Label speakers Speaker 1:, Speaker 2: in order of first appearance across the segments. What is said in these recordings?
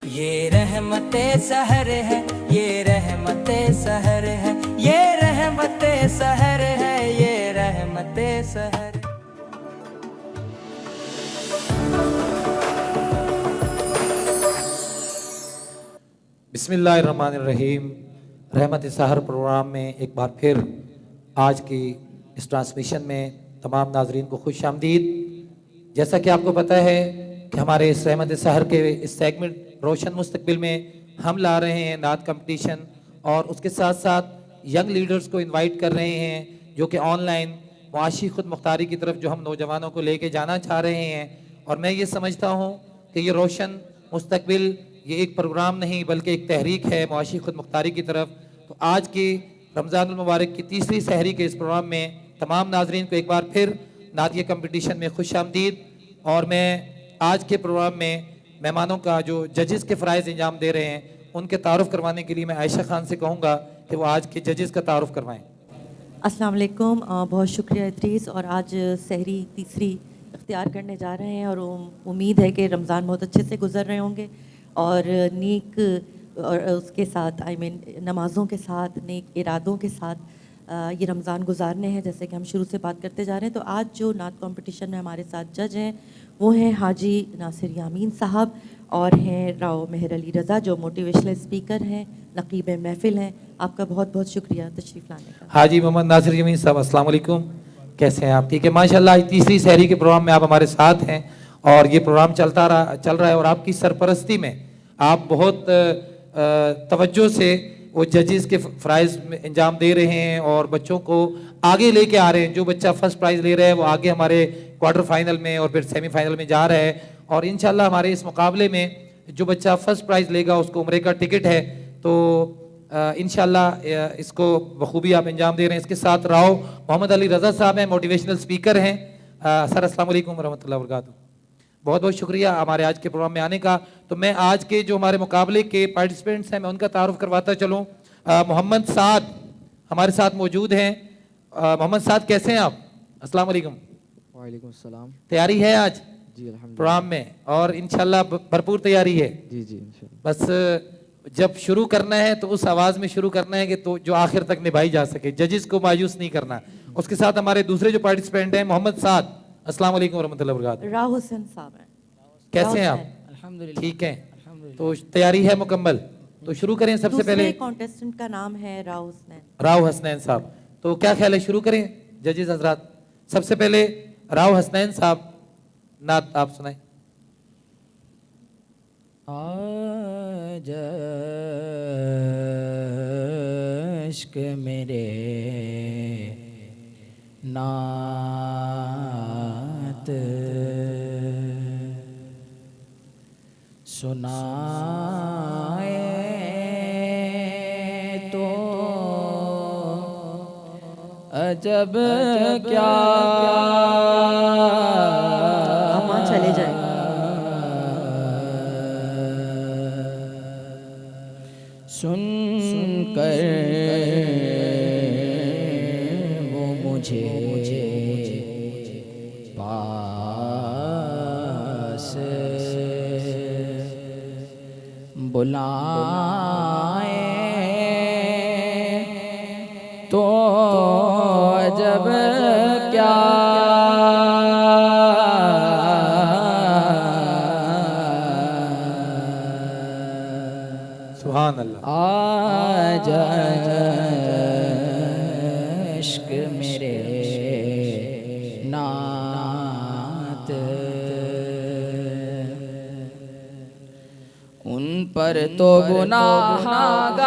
Speaker 1: ये रहमते सहर है, ये रहमते सहर है, ये रहमते सहर है, ये रहमते सहर।
Speaker 2: बिस्मिल्लाहिर्रहमानिर्रहीम। रहमत सहर प्रोग्राम में एक बार फिर आज की इस ट्रांसमिशन में तमाम नाजरीन को खुश आमदीद। जैसा कि आपको पता है कि हमारे इस रहमत सहर के इस सेगमेंट रोशन मुस्तकबिल में हम ला रहे हैं नात कंपटीशन और उसके साथ साथ यंग लीडर्स को इनवाइट कर रहे हैं जो कि ऑनलाइन मुआशी खुद मुख्तारी की तरफ जो हम नौजवानों को लेके जाना चाह रहे हैं। और मैं ये समझता हूँ कि ये रोशन मुस्तकबिल ये एक प्रोग्राम नहीं बल्कि एक तहरीक है मुआशी खुद मुख्तारी की तरफ। तो आज की रमज़ानुल मुबारक की तीसरी सहरी के इस प्रोग्राम में तमाम नाजरीन को एक बार फिर नातिया कंपटीशन में खुश आमदीद। और मैं आज के प्रोग्राम में मेहमानों का जो जजेस के फ़राइज़ इंजाम दे रहे हैं उनके तारुफ़ करवाने के लिए मैं आयशा खान से कहूँगा कि वो आज के जजेस का तारुफ़ करवाएँ।
Speaker 3: अस्सलाम वालेकुम, बहुत शुक्रिया इद्रीस। और आज सहरी तीसरी इख्तियार करने जा रहे हैं और उम्मीद है कि रमज़ान बहुत अच्छे से गुजर रहे होंगे और नेक और उसके साथ नमाज़ों के साथ नेक इरादों के साथ ये रमज़ान गुजारने हैं जैसे कि हम शुरू से बात करते जा रहे हैं। तो आज जो नात कंपटीशन में हमारे साथ जज हैं वो हैं हाजी नासिर यामीन साहब और हैं राव मेहर अली रज़ा जो मोटिवेशनल स्पीकर हैं, नक़ीब महफिल हैं। आपका बहुत बहुत शुक्रिया तशरीफ़ लाने का।
Speaker 2: हाजी मोहम्मद नासिर यामीन साहब अस्सलाम वालेकुम, कैसे हैं आप? ठीक है माशाल्लाह। तीसरी सहरी के प्रोग्राम में आप हमारे साथ हैं और ये प्रोग्राम चल रहा है और आपकी सरपरस्ती में आप बहुत तवज्जो से वो जजेस के फ़राइज़ में इंजाम दे रहे हैं और बच्चों को आगे लेके आ रहे हैं। जो बच्चा फर्स्ट प्राइज़ ले रहा है वो आगे हमारे क्वार्टर फाइनल में और फिर सेमीफाइनल में जा रहा है। और इंशाल्लाह हमारे इस मुकाबले में जो बच्चा फर्स्ट प्राइज़ लेगा उसको उम्रे का टिकट है। तो इंशाल्लाह इसको बखूबी आप इंजाम दे रहे हैं। इसके साथ राव मोहम्मद अली रज़ा साहब हैं, मोटिवेशनल स्पीकर हैं। सर अस्सलाम वालेकुम रहमतुल्लाहि व बरकातहू। बहुत बहुत शुक्रिया हमारे आज के प्रोग्राम में आने का। तो मैं आज के जो हमारे मुकाबले के पार्टिसिपेंट्स हैं मैं उनका तारुफ करवाता चलूँ। मोहम्मद साद हमारे साथ मौजूद हैं। मोहम्मद साद कैसे हैं आप? अस्सलाम वालेकुम।
Speaker 4: वालेकुम सलाम।
Speaker 2: तैयारी है आज
Speaker 4: जी अल्हम्दुलिल्लाह
Speaker 2: प्रोग्राम में? और इंशाल्लाह भरपूर तैयारी है?
Speaker 4: जी जी इंशाल्लाह।
Speaker 2: बस जब शुरू करना है तो उस आवाज़ में शुरू करना है कि तो जो आखिर तक निभाई जा सके, जजेस को मायूस नहीं करना। उसके साथ हमारे दूसरे जो पार्टिसिपेंट हैं मोहम्मद साद, अस्सलाम वालेकुम रहमतुल्लाहि व बरकातहू।
Speaker 3: राव हुसैन साहब हैं।
Speaker 2: कैसे हैं आप?
Speaker 4: अल्हम्दुलिल्लाह
Speaker 2: ठीक है, तो तैयारी है मुकम्मल? तो शुरू करें। सबसे पहले
Speaker 3: कॉन्टेस्टेंट का नाम है राव हुसैन।
Speaker 2: राव हसनैन साहब, तो क्या ख्याल है शुरू करें जजेस हजरात? सबसे पहले राव हसनैन साहब नात आप सुनाएं।
Speaker 4: आज इश्क मेरे नात सुनाए तो अजब क्या
Speaker 3: अम्मा चले जाए।
Speaker 4: सुन कर वो मुझे पास बुलाए तो अजब क्या
Speaker 2: सुभान अल्लाह।
Speaker 4: आज इश्क मेरे नात उन पर तो गुनाहगार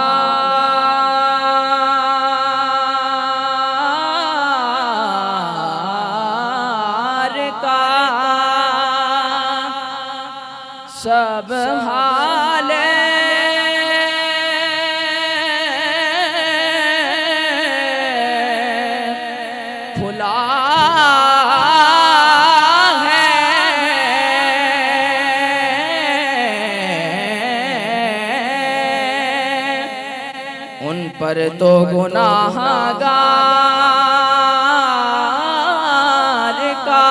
Speaker 4: का सब हाल खुला है उन पर तो गुनाहगार का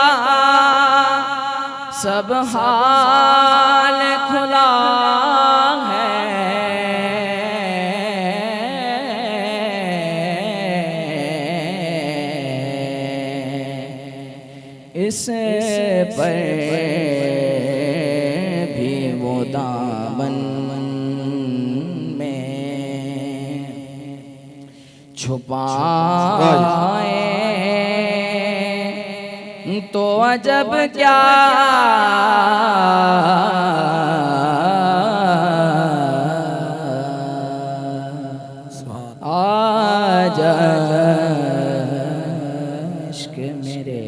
Speaker 4: सब हाल खुला पर भी वो दामन में छुपाए तो अजब क्या आज इश्क मेरे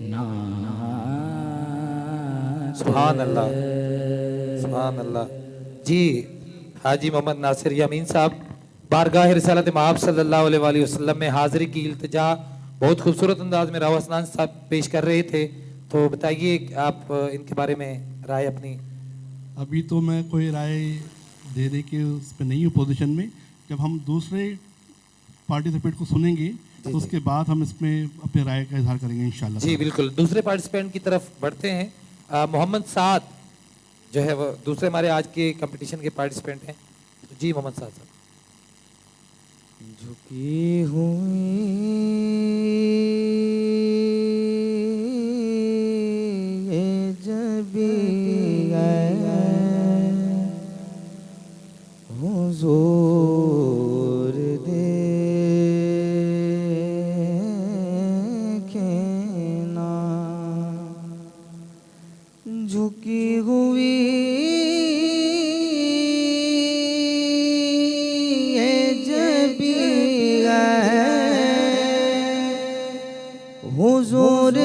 Speaker 4: नाम।
Speaker 2: सुभान अल्लाह, सुभान अल्लाह। जी हाजी मोहम्मद नासिर यामीन साहब बारगाह रिसालत महब सल्लल्लाहु अलैहि वसल्लम में हाजिरी की इल्तिजा बहुत खूबसूरत अंदाज में राव हसनान साहब पेश कर रहे थे, तो बताइए आप इनके बारे में राय अपनी।
Speaker 5: अभी तो मैं कोई राय देने के उस पर नहीं हूँ पोजीशन में। जब हम दूसरे पार्टिसिपेंट को सुनेंगे तो उसके बाद हम इसमें अपने राय का इजहार करेंगे इंशाल्लाह।
Speaker 2: जी बिल्कुल, दूसरे पार्टिसिपेंट की तरफ बढ़ते हैं। मोहम्मद साद जो है वो दूसरे हमारे आज के कंपटीशन के पार्टिसिपेंट हैं। जी मोहम्मद साद साहब।
Speaker 1: झुकी हुई ये जबी हुजूर देखना, झुकी हुई ये जबी हुजूर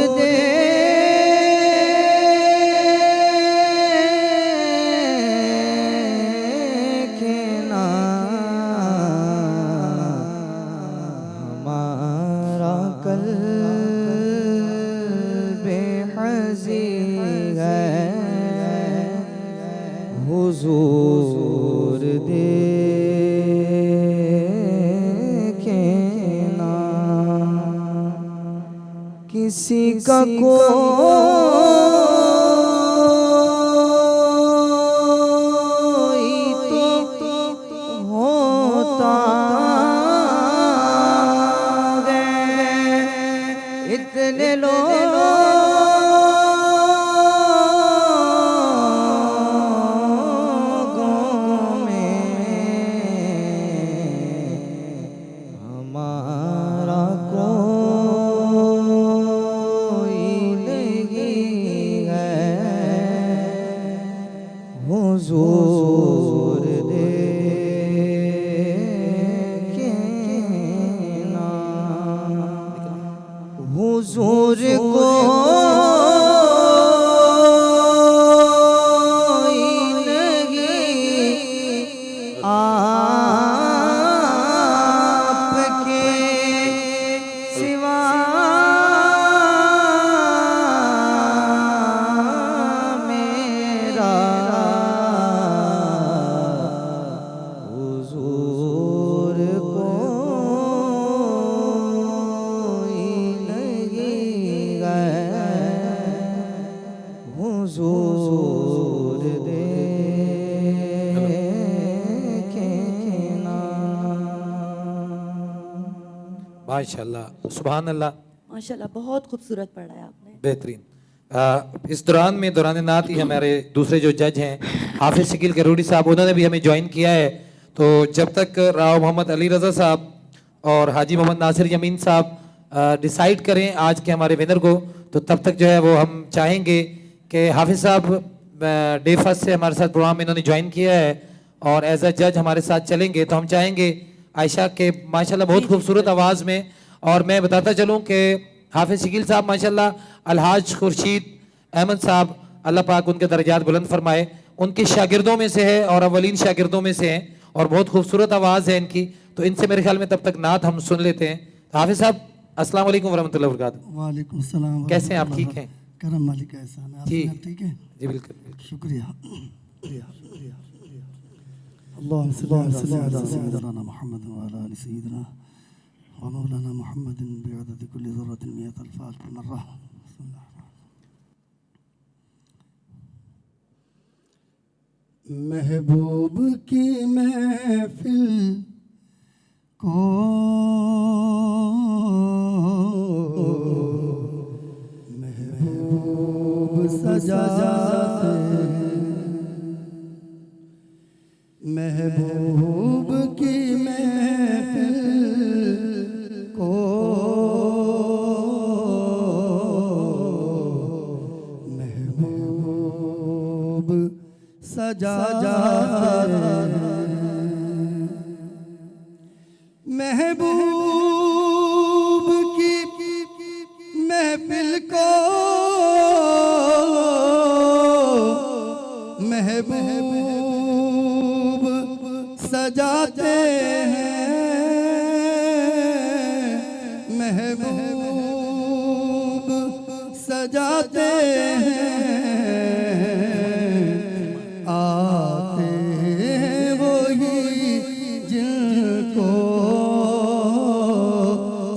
Speaker 1: देखना, हमारा कल्ब हज़ी है हुजूर देखना, किसी का कोई तो होता है, इतने लोगों में हमारा कोई नहीं है हुजूर देखना, हुजूर कोई नहीं आपके सिवा मेरा, हुजूर कोई नहीं है हुजूर देखना।
Speaker 2: माशाल्लाह, सुभान अल्लाह,
Speaker 3: माशाल्लाह बहुत खूबसूरत पढ़ा है आपने।
Speaker 2: बेहतरीन। इस दौरान में दौरान नात ही हमारे दूसरे जो जज हैं हाफिज शकील करोड़ी साहब, उन्होंने भी हमें ज्वाइन किया है। तो जब तक राव मोहम्मद अली रज़ा साहब और हाजी मोहम्मद नासिर यमीन साहब डिसाइड करें आज के हमारे विनर को, तो तब तक जो है वो हम चाहेंगे कि हाफिज साहब डे फर्स्ट से हमारे साथ प्रोग्राम में इन्होंने ज्वाइन किया है और एज अ जज हमारे साथ चलेंगे। तो हम चाहेंगे आयशा के माशाल्लाह बहुत खूबसूरत आवाज़ में, और मैं बताता चलूँ कि हाफिज शकील साहब माशाल्लाह अलहाज खुर्शीद अहमद साहब अल्लाह पाक उनके दर्जात बुलंद फरमाए, उनके शागिर्दों में से है और अवलीन शागिर्दों में से हैं और बहुत खूबसूरत आवाज़ है इनकी। तो इनसे मेरे ख्याल में तब तक नात हम सुन लेते हैं। तो हाफिज साहब अस्सलाम वालेकुम वरहमतुल्लाहि वबरकातुहू।
Speaker 5: वालेकुम सलाम।
Speaker 2: कैसे हैं आप? ठीक हैं?
Speaker 5: करम मालिक का एहसान है। आप
Speaker 2: जी
Speaker 5: ठीक है?
Speaker 2: जी बिल्कुल।
Speaker 5: शुक्रिया। अल्लाहुम्मा सल्ली अला सय्यिदिना मुहम्मद व अला आलि सय्यिदिना व मौलाना मुहम्मदिन बिअददि कुल्ली ज़र्रतिन मिअत अल्फ़ मर्रा। महबूब की महफिल को महबूब
Speaker 6: सजाते हैं। महबूब की महफिल को महबूब सजाते हैं। महबूब की महफिल को महबूब सजाते हैं। महबूब सजाते हैं। आते हैं वही जिनको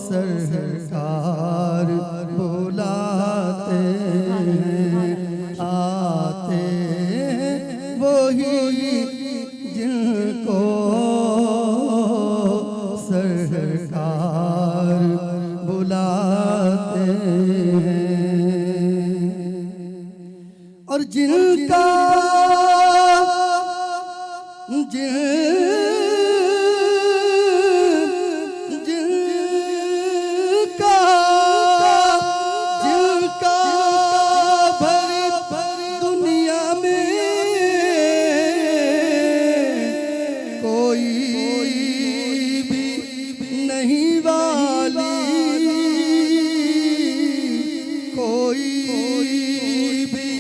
Speaker 6: सरकार बुलाते हैं। आते हैं वही जिनको सरकार बुलाते हैं। और जिनका जिनका भरी दुनिया में कोई भी नहीं वाली, कोई भी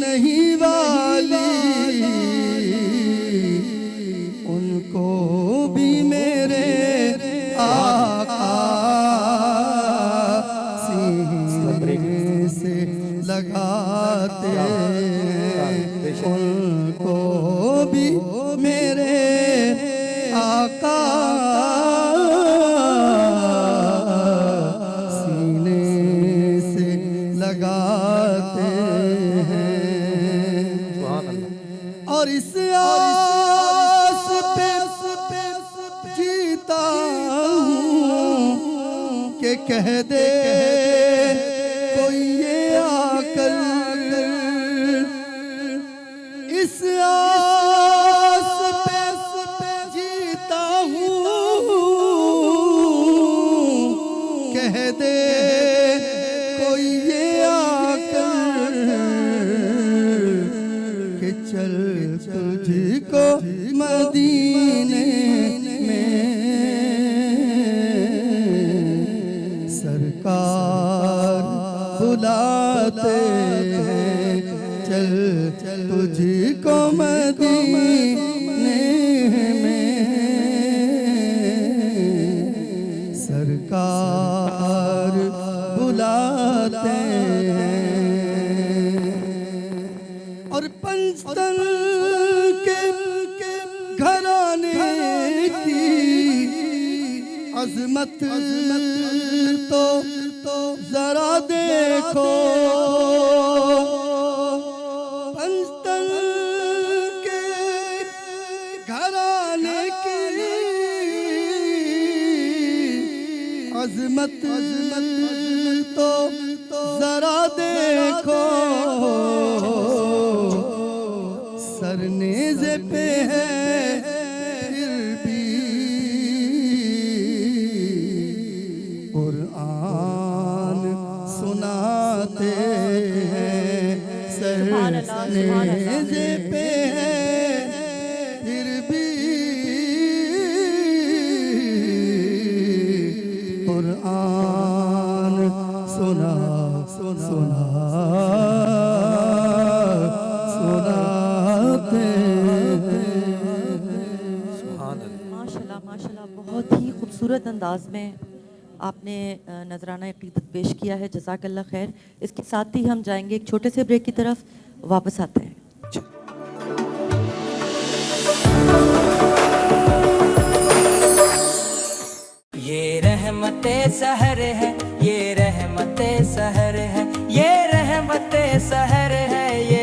Speaker 6: नहीं वाली, उनको भी मेरे आका सीने से लगाते हैं। उनको भी मेरे आका सीने से लगाते हैं। और इस आस पे जीता हूँ कि कह दे कोई ये आकर। इस आस पे जीता हूँ कह दे कोई ये आकर कि चल तुझको मदीने में सरकार बुलाते हैं। चल तुझको मदीने में सरकार बुलाते हैं। और पंचतन के घराने की अजमत तो जरा देखो। पंचतन के घराने की अजमत तो जरा देखो। सरनेज़े पे है फिर भी कुरान सुनाते हैं। सरनेज़े पे है फिर भी कुरान सुनाते हैं।
Speaker 3: माशाल्लाह माशाल्लाह, बहुत ही खूबसूरत अंदाज में आपने नजराना अक़ीदत पेश किया है। जज़ाकल्लाह खैर। इसके साथ ही हम जाएंगे एक छोटे से ब्रेक की तरफ, वापस आते हैं।
Speaker 1: ये रहमते सहर है, ये रहमते सहर है, ये रहमते सहर है, ये